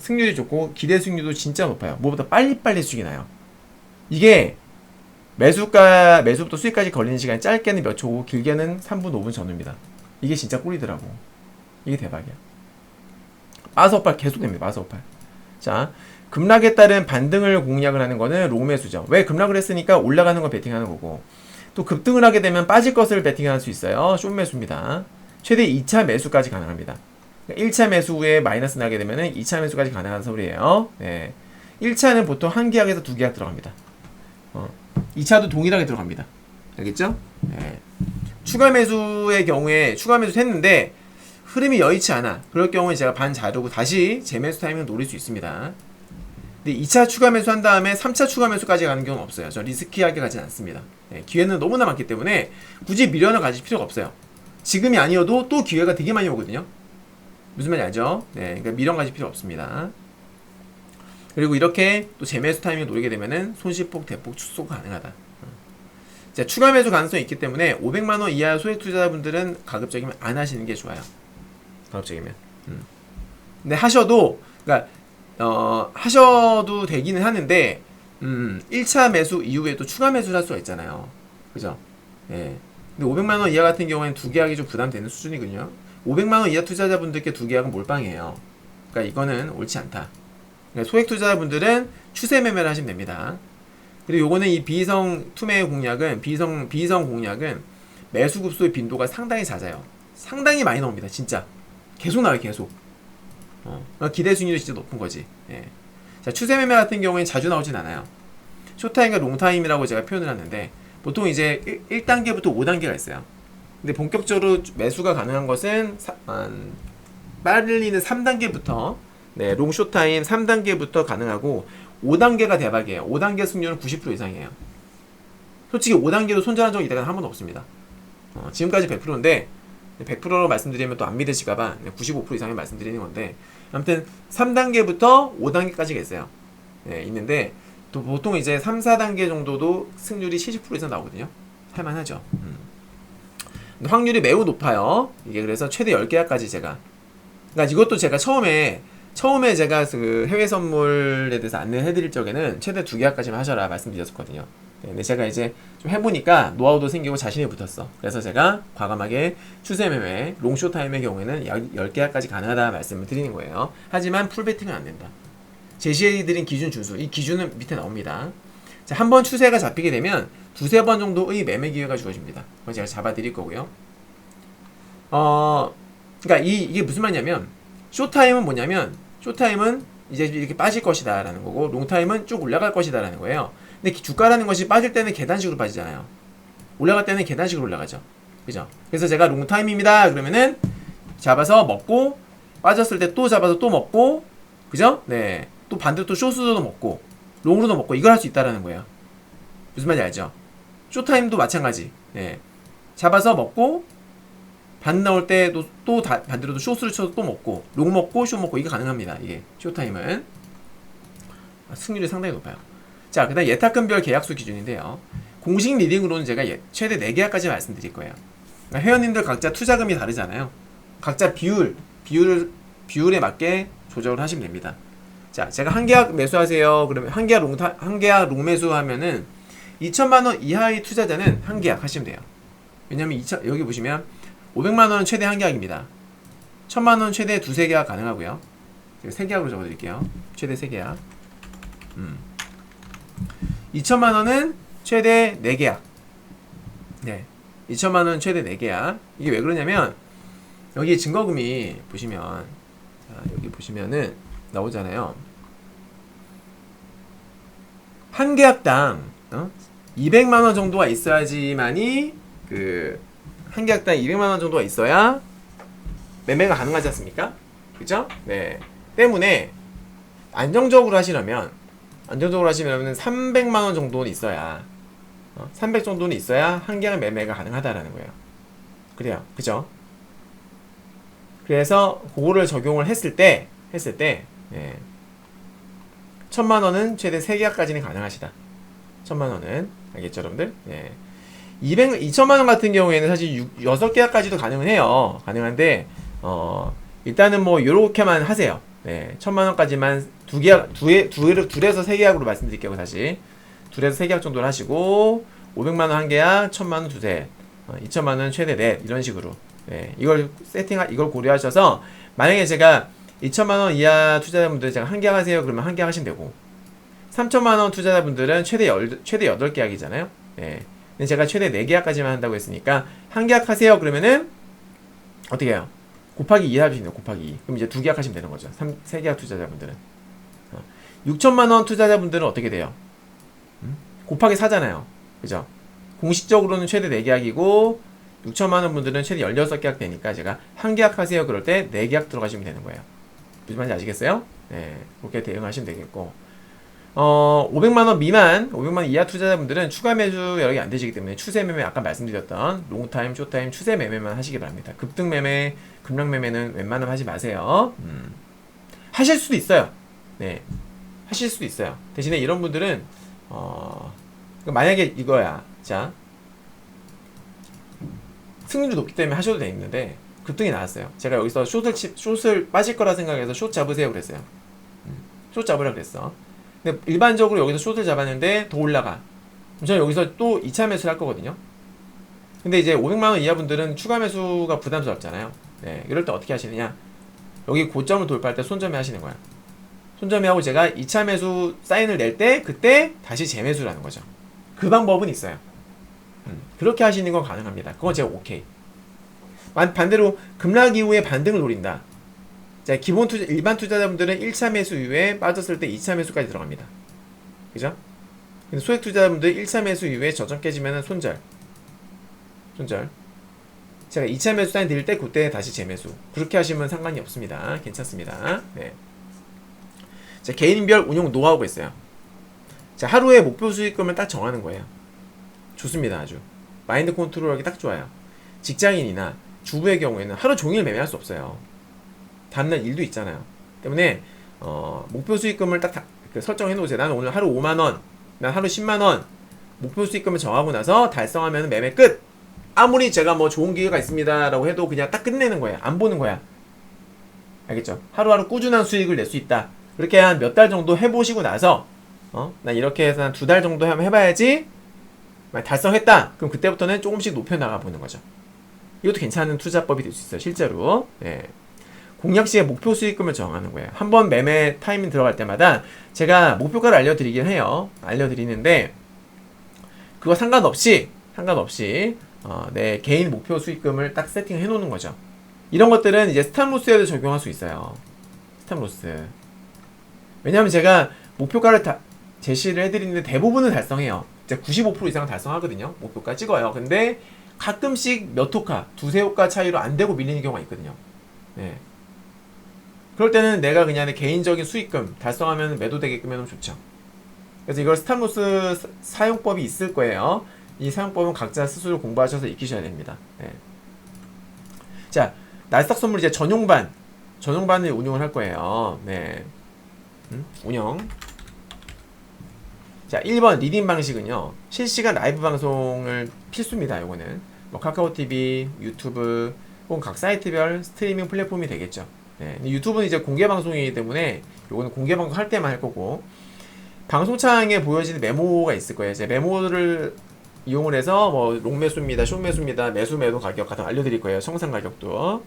S1: 승률이 좋고 기대 승률도 진짜 높아요. 뭐보다 빨리빨리 수익이 나요. 이게 매수부터 수익까지 걸리는 시간이 짧게는 몇 초고 길게는 3분 5분 전후입니다. 이게 진짜 꿀이더라고. 이게 대박이야. 마스오팔 계속됩니다. 마스오팔. 자, 급락에 따른 반등을 공략을 하는 거는 롱매수죠. 왜? 급락을 했으니까 올라가는 거 베팅하는 거고, 또 급등을 하게 되면 빠질 것을 베팅할 수 있어요. 숏매수입니다. 최대 2차 매수까지 가능합니다. 1차 매수 후에 마이너스 나게 되면 2차 매수까지 가능한 소리예요. 네. 1차는 보통 한 계약에서 2계약 들어갑니다. 2차도 동일하게 들어갑니다. 알겠죠? 네. 추가 매수의 경우에 추가 매수 했는데 흐름이 여의치 않아. 그럴 경우에 제가 반 자르고 다시 재매수 타이밍을 노릴 수 있습니다. 근데 근데 2차 추가 매수 한 다음에 3차 추가 매수까지 가는 경우는 없어요. 저 리스키하게 가진 않습니다. 네, 기회는 너무나 많기 때문에 굳이 미련을 가질 필요가 없어요. 지금이 아니어도 또 기회가 되게 많이 오거든요. 무슨 말인지 알죠? 네, 그러니까 미련 가질 필요 없습니다. 그리고 이렇게 또 재매수 타이밍을 노리게 되면은 손실폭, 대폭, 축소 가능하다. 자, 추가 매수 가능성이 있기 때문에 500만원 이하 소액 투자자분들은 가급적이면 안 하시는 게 좋아요. 가급적이면. 근데 하셔도, 그러니까 하셔도 되기는 하는데 1차 매수 이후에 또 추가 매수를 할 수가 있잖아요. 그죠? 예. 근데 500만원 이하 같은 경우에는 두 계약이 좀 부담되는 수준이군요. 500만원 이하 투자자분들께 두 계약은 몰빵이에요. 그러니까 이거는 옳지 않다. 그러니까 소액 투자자분들은 추세 매매를 하시면 됩니다. 그리고 요거는 이 비이성 투매 공략은 비이성 공략은 매수 급소의 빈도가 상당히 잦아요. 상당히 많이 나옵니다. 진짜 계속 나와요. 계속. 기대 수익률이 진짜 높은 거지. 예. 자, 추세 매매 같은 경우에는 자주 나오진 않아요. 숏타임과 롱타임이라고 제가 표현을 하는데 보통 이제 1단계부터 5단계가 있어요. 근데 본격적으로 매수가 가능한 것은 빠르리는 3단계부터 네, 롱 숏타임 3단계부터 가능하고 5단계가 대박이에요. 5단계 승률은 90% 이상이에요. 솔직히 5단계로 손절한 적이 이때까지 한 번도 없습니다. 지금까지 100%인데 100%로 말씀드리면 또 안 믿으실까봐 95% 이상을 말씀드리는 건데 아무튼 3단계부터 5단계까지가 있어요. 네, 있는데 또 보통 이제 3, 4단계 정도도 승률이 70% 이상 나오거든요. 할만하죠. 근데 확률이 매우 높아요. 이게 그래서 최대 10계약까지 제가 그러니까 이것도 제가 처음에 제가 그 해외 선물에 대해서 안내해드릴 적에는 최대 2계약까지만 하셔라 말씀드렸었거든요. 네, 근데 제가 이제 좀 해보니까 노하우도 생기고 자신이 붙었어. 그래서 제가 과감하게 추세 매매, 롱쇼 타임의 경우에는 약 10계약까지 가능하다 말씀을 드리는 거예요. 하지만 풀베팅은 안 된다. 제시해드린 기준 준수, 이 기준은 밑에 나옵니다. 자, 한번 추세가 잡히게 되면 두세 번 정도의 매매 기회가 주어집니다. 그거 제가 잡아드릴 거고요. 그러니까 이게 무슨 말이냐면 쇼타임은 뭐냐면 쇼타임은 이제 이렇게 빠질 것이다 라는 거고 롱타임은 쭉 올라갈 것이다 라는 거예요. 근데 주가라는 것이 빠질 때는 계단식으로 빠지잖아요. 올라갈 때는 계단식으로 올라가죠. 그죠? 그래서 제가 롱타임입니다 그러면은 잡아서 먹고 빠졌을 때 또 잡아서 또 먹고 그죠? 네. 또 반대로 또 숏으로도 먹고 롱으로도 먹고 이걸 할 수 있다라는 거예요. 무슨 말인지 알죠? 쇼타임도 마찬가지. 네. 잡아서 먹고 반 나올 때 또 반대로도 숏을 쳐서 또 먹고 롱 먹고 숏 먹고 이게 가능합니다. 이게 쇼타임은 승률이 상당히 높아요. 자, 그 다음 예탁금별 계약수 기준인데요. 공식 리딩으로는 제가 최대 4계약까지 말씀드릴 거예요. 그러니까 회원님들 각자 투자금이 다르잖아요. 각자 비율에 맞게 조정을 하시면 됩니다. 자, 제가 한 계약 매수하세요. 그러면 한 계약 롱 매수하면은 2천만원 이하의 투자자는 한 계약 하시면 돼요. 왜냐면 여기 보시면 500만원은 최대 한 계약입니다. 1000만원은 최대 두세 계약 가능하고요. 제가 3계약으로 적어드릴게요. 최대 3계약. 2천만원은 최대 4계약. 네. 2천만원은 최대 4계약. 이게 왜 그러냐면, 여기 증거금이 보시면, 자, 여기 보시면은 나오잖아요. 한 계약당, 200만원 정도가 있어야지만이, 한 계약당 200만원 정도가 있어야 매매가 가능하지 않습니까? 그죠? 네. 때문에, 안정적으로 하시려면 300만원 정도는 있어야 300 정도는 있어야 한 계약 매매가 가능하다라는 거예요. 그래요. 그죠? 그래서 그거를 적용을 했을 때 예. 1000만원은 최대 3계약까지는 가능하시다. 1000만원은 알겠죠 여러분들? 예. 2천만원 같은 경우에는 사실 6계약까지도 가능은 해요. 가능한데 일단은 뭐 요렇게만 하세요. 네, 1000만원까지만 둘에서 3계약으로 말씀드릴게요. 다시 둘에서 3계약 정도를 하시고 500만원 한 계약, 1000만원 두세, 2천만원 최대 넷 이런 식으로 네, 이걸 고려하셔서 만약에 제가 2천만원 이하 투자자분들 제가 한 계약 하세요 그러면 한 계약 하시면 되고 3천만원 투자자분들은 최대 8계약이잖아요. 네. 근데 제가 최대 4계약까지만 한다고 했으니까 한 계약 하세요 그러면은 어떻게 해요? 곱하기 2 하시면 돼요. 곱하기 2. 그럼 이제 2계약 하시면 되는 거죠. 3계약 투자자분들은. 6천만원 투자자분들은 어떻게 돼요? 곱하기 4잖아요. 그죠? 공식적으로는 최대 4계약이고 6천만원 분들은 최대 16계약 되니까 제가 한 계약 하세요. 그럴 때 4계약 들어가시면 되는 거예요. 무슨 말인지 아시겠어요? 네. 그렇게 대응하시면 되겠고 500만원 미만, 500만원 이하 투자자분들은 추가 매수 여력이 안 되시기 때문에 추세 매매, 아까 말씀드렸던 롱타임, 쇼타임, 추세 매매만 하시기 바랍니다. 급등 매매, 급락 매매는 웬만하면 하지 마세요. 하실 수도 있어요. 네. 하실 수도 있어요. 대신에 이런 분들은, 만약에 이거야. 자. 승률이 높기 때문에 하셔도 되는데, 급등이 나왔어요. 제가 여기서 숏을 빠질 거라 생각해서 숏 잡으세요 그랬어요. 숏 잡으라 그랬어. 근데 일반적으로 여기서 숏을 잡았는데 더 올라가. 그럼 저는 여기서 또 2차 매수를 할 거거든요. 근데 이제 500만원 이하 분들은 추가 매수가 부담스럽잖아요. 네, 이럴 때 어떻게 하시느냐. 여기 고점을 돌파할 때 손절매 하시는 거야. 손절매하고 제가 2차 매수 사인을 낼 때 그때 다시 재매수를 하는 거죠. 그 방법은 있어요. 그렇게 하시는 건 가능합니다. 그건 제가 오케이. 반대로 급락 이후에 반등을 노린다. 자, 일반 투자자분들은 1차 매수 이후에 빠졌을 때 2차 매수까지 들어갑니다. 그죠? 근데 소액 투자자분들 1차 매수 이후에 저점 깨지면 손절. 제가 2차 매수 사인 드릴 때 그때 다시 재매수. 그렇게 하시면 상관이 없습니다. 괜찮습니다. 네. 자, 개인별 운용 노하우가 있어요. 자, 하루에 목표 수익금을 딱 정하는 거예요. 좋습니다. 아주. 마인드 컨트롤하기 딱 좋아요. 직장인이나 주부의 경우에는 하루 종일 매매할 수 없어요. 다음날 일도 있잖아요. 때문에 목표 수익금을 딱 설정해 놓으세요. 나는 오늘 하루 5만원, 난 하루 10만원 목표 수익금을 정하고 나서 달성하면 매매 끝! 아무리 제가 뭐 좋은 기회가 있습니다 라고 해도 그냥 딱 끝내는 거예요. 안 보는 거야. 알겠죠? 하루하루 꾸준한 수익을 낼 수 있다. 그렇게 한 몇 달 정도 해보시고 나서 나 이렇게 해서 한 2달 정도 한번 해봐야지 달성했다. 그럼 그때부터는 조금씩 높여나가 보는 거죠. 이것도 괜찮은 투자법이 될 수 있어요. 실제로. 네. 공략시에 목표 수익금을 정하는 거예요. 한번 매매 타이밍 들어갈 때마다 제가 목표가를 알려드리긴 해요. 알려드리는데 그거 상관없이 내 개인 목표 수익금을 딱 세팅해 놓는 거죠. 이런 것들은 이제 스탑로스에도 적용할 수 있어요. 스탑로스. 왜냐하면 제가 목표가를 다 제시를 해드리는데 대부분은 달성해요. 이제 95% 이상은 달성하거든요. 목표가 찍어요. 근데 가끔씩 몇 호가, 두세 호가 차이로 안 되고 밀리는 경우가 있거든요. 네. 그럴 때는 내가 그냥 내 개인적인 수익금 달성하면 매도되게끔 해놓으면 좋죠. 그래서 이걸 스탑로스 사용법이 있을 거예요. 이 사용법은 각자 스스로 공부하셔서 익히셔야 됩니다. 네. 자, 날싹 선물 이제 전용반을 운용을 할 거예요. 네. 운영. 자, 1번 리딩 방식은요. 실시간 라이브 방송을 필수입니다. 요거는 뭐 카카오TV, 유튜브 혹은 각 사이트별 스트리밍 플랫폼이 되겠죠. 네, 유튜브는 이제 공개 방송이기 때문에 요거는 공개 방송 할 때만 할 거고 방송창에 보여지는 메모가 있을 거예요. 이제 메모를 이용을 해서 뭐 롱매수입니다, 숏매수입니다, 매도 가격 같은 거 알려드릴 거예요. 청산 가격도.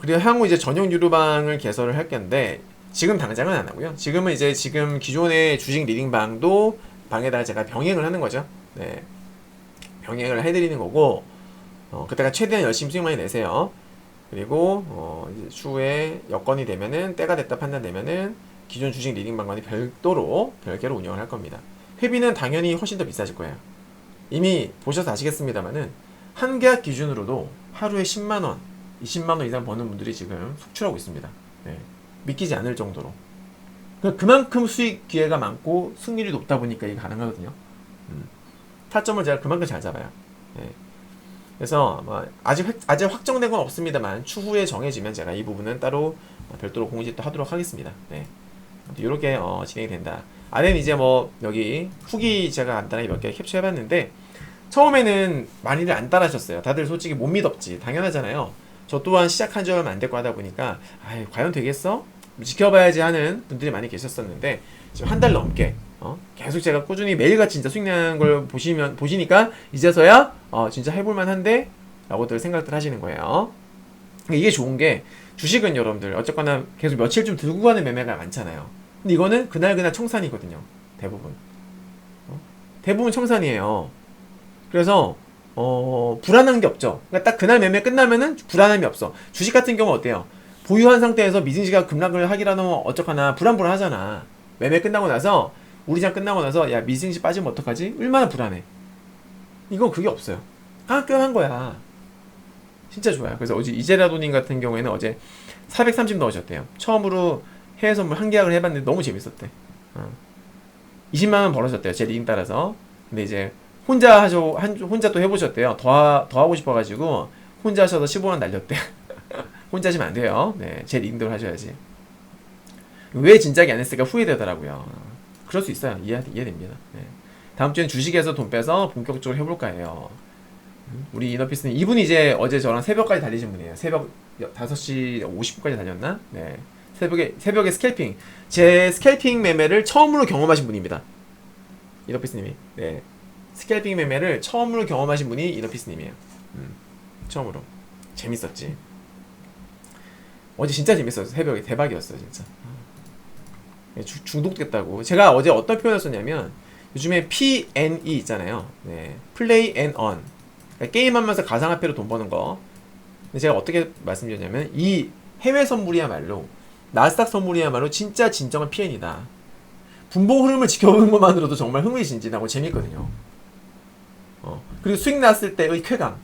S1: 그리고 향후 이제 전용 유료방을 개설을 할 건데 지금 당장은 안 하고요. 지금은 이제 지금 기존의 주식 리딩방도 방에다가 제가 병행을 하는 거죠. 네, 병행을 해드리는 거고 그때가 최대한 열심히 수익 많이 내세요. 그리고 이제 추후에 여건이 되면은 때가 됐다 판단되면은 기존 주식 리딩방과는 별개로 운영을 할 겁니다. 회비는 당연히 훨씬 더 비싸질 거예요. 이미 보셔서 아시겠습니다만은 한 계약 기준으로도 하루에 10만원, 20만원 이상 버는 분들이 지금 속출하고 있습니다. 네. 믿기지 않을 정도로. 그만큼 수익 기회가 많고 승률이 높다 보니까 이게 가능하거든요. 타점을 제가 그만큼 잘 잡아요. 네. 그래서 뭐 아직 확정된 건 없습니다만 추후에 정해지면 제가 이 부분은 따로 별도로 공지 또 하도록 하겠습니다. 네. 이렇게 진행이 된다. 아래는 이제 뭐 여기 후기 제가 간단하게 몇 개 캡처해봤는데 처음에는 많이들 안 따라하셨어요. 다들 솔직히 못 믿었지. 당연하잖아요. 저 또한 시작한 지 얼마 안 됐고 하다 보니까 과연 되겠어? 지켜봐야지 하는 분들이 많이 계셨었는데 지금 한 달 넘게 계속 제가 꾸준히 매일같이 진짜 수익 나는 걸 보시니까 이제서야 진짜 해볼만한데 라고들 생각들 하시는 거예요. 이게 좋은 게 주식은 여러분들 어쨌거나 계속 며칠 좀 들고 가는 매매가 많잖아요. 근데 이거는 그날 청산이거든요. 대부분 청산이에요. 그래서 불안한 게 없죠. 그러니까 딱 그날 매매 끝나면은 불안함이 없어. 주식 같은 경우 어때요? 보유한 상태에서 미증시가 급락을 하기라는 어쩌거나 불안하잖아. 매매 끝나고 나서 우리장 끝나고 나서 야 미증시 빠지면 어떡하지? 얼마나 불안해. 이건 그게 없어요. 깔끔한 거야. 진짜 좋아요. 그래서 어제 이제라도님 같은 경우에는 어제 430 넣으셨대요. 처음으로 해외 선물 한 계약을 해봤는데 너무 재밌었대. 20만 원 벌어졌대요. 제 리딩 따라서. 근데 이제 혼자 또 해보셨대요. 더 하고 싶어가지고 혼자 하셔서 15만 원 날렸대. 혼자 하시면 안 돼요. 네, 제 리딩대로 하셔야지. 왜 진작에 안 했을까 후회되더라고요. 그럴 수 있어요. 이해됩니다. 네. 다음 주엔 주식에서 돈 빼서 본격적으로 해볼까 해요. 우리 이너피스는 이분이 이제 어제 저랑 새벽까지 달리신 분이에요. 새벽 5시 50분까지 달렸나? 네. 새벽에 스캘핑. 제 스캘핑 매매를 처음으로 경험하신 분입니다. 이너피스님이. 네. 스캘핑 매매를 처음으로 경험하신 분이 이너피스님이에요. 처음으로. 재밌었지. 어제 진짜 재밌었어요. 새벽에 대박이었어요, 진짜. 중독됐다고. 제가 어제 어떤 표현을 썼냐면 요즘에 P&E 있잖아요. 네. Play and Earn. 그러니까 게임하면서 가상화폐로 돈 버는 거. 근데 제가 어떻게 말씀드렸냐면 이 해외 선물이야말로 나스닥 선물이야말로 진짜 진정한 P&E다. 분봉 흐름을 지켜보는 것만으로도 정말 흥미진진하고 재밌거든요. 그리고 수익 났을 때의 쾌감.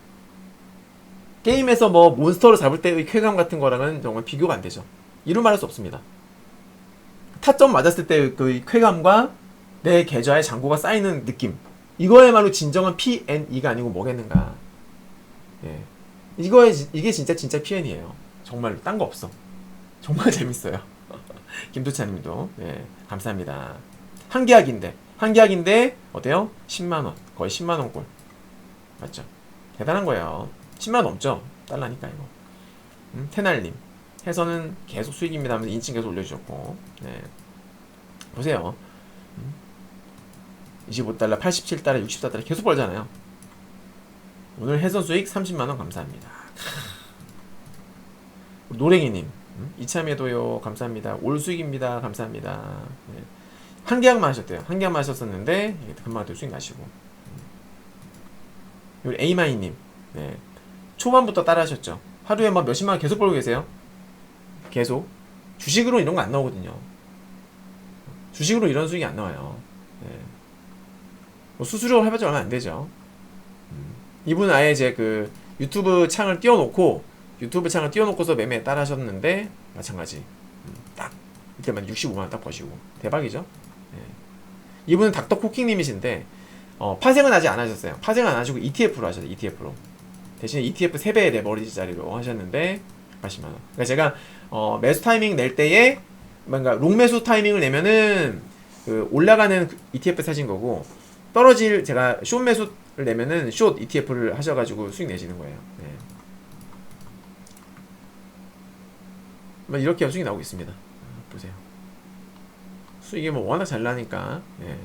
S1: 게임에서 뭐 몬스터를 잡을 때의 쾌감 같은 거랑은 정말 비교가 안 되죠. 이루 말할 수 없습니다. 타점 맞았을 때의 그 쾌감과 내 계좌에 잔고가 쌓이는 느낌. 이거야말로 진정한 P&E가 아니고 뭐겠는가. 예. 이게 진짜 P&E예요. 정말로 딴 거 없어. 정말 재밌어요. 김도찬님도 예, 감사합니다. 한 계약인데 어때요? 10만 원. 거의 10만 원 꼴. 맞죠? 대단한 거예요. 10만 원 넘죠? 달러니까 이거. 테날님. 해서는 계속 수익입니다 하면서 인칭 계속 올려주셨고. 네. 보세요. 25달러, 87달러, 64달러 계속 벌잖아요. 오늘 해선 수익 30만원 감사합니다. 노랭이님. 이참에도요 감사합니다. 올 수익입니다 감사합니다. 네. 한 계약만 하셨대요. 한 계약만 하셨었는데 금방 또 수익 나시고. 우리 에이마이님. 네. 초반부터 따라 하셨죠. 하루에 막 몇십만원 계속 벌고 계세요. 계속. 주식으로 이런 거 안 나오거든요. 주식으로 이런 수익이 안 나와요. 네. 뭐 수수료 해봤자 얼마 안 되죠. 이분은 아예 이제 그 유튜브 창을 띄워놓고서 매매 따라 하셨는데 마찬가지. 딱 이때만 65만원 딱 버시고 대박이죠. 네. 이분은 닥터쿠킹님이신데 파생은 아직 안 하셨어요. 파생은 안 하시고 ETF로 하셨어요. ETF로 대신에 ETF 3배의 레버리지짜리로 하셨는데 80만원. 그러니까 제가 매수 타이밍 낼 때에 뭔가 롱 매수 타이밍을 내면은 그 올라가는 ETF 사신 거고, 제가 숏 매수를 내면은 숏 ETF를 하셔가지고 수익 내시는 거예요. 네. 뭐 이렇게 수익이 나오고 있습니다. 보세요. 수익이 뭐 워낙 잘 나니까. 네.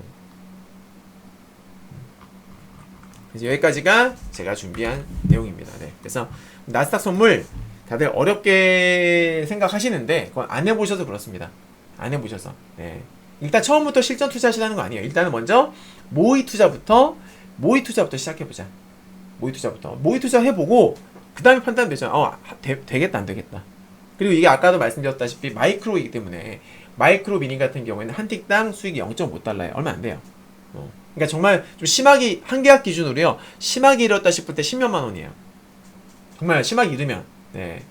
S1: 그래서 여기까지가 제가 준비한 내용입니다. 네. 그래서 나스닥 선물 다들 어렵게 생각하시는데 그건 안 해보셔서 그렇습니다. 안 해보셔서. 네. 일단 처음부터 실전 투자하시라는 거 아니에요. 일단은 먼저 모의 투자부터 시작해보자. 모의 투자 해보고 그 다음에 판단되죠. 되겠다 안 되겠다. 그리고 이게 아까도 말씀드렸다시피 마이크로이기 때문에 마이크로 미니 같은 경우에는 한 틱당 수익이 0.5달러에 얼마 안 돼요. 그러니까 정말 좀 심하게 한 계약 기준으로요. 심하게 잃었다 싶을 때 10몇만 원이에요. 정말 심하게 잃으면. 네.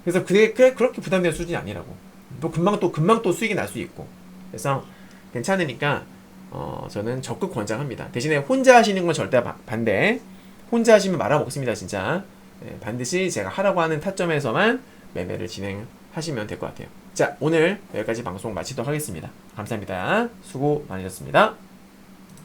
S1: 그래서 그게 그렇게 부담되는 수준이 아니라고. 금방 또 수익이 날 수 있고. 그래서 괜찮으니까 저는 적극 권장합니다. 대신에 혼자 하시는 건 절대 반대. 혼자 하시면 말아먹습니다, 진짜. 네, 반드시 제가 하라고 하는 타점에서만 매매를 진행하시면 될 것 같아요. 자, 오늘 여기까지 방송 마치도록 하겠습니다. 감사합니다. 수고 많으셨습니다.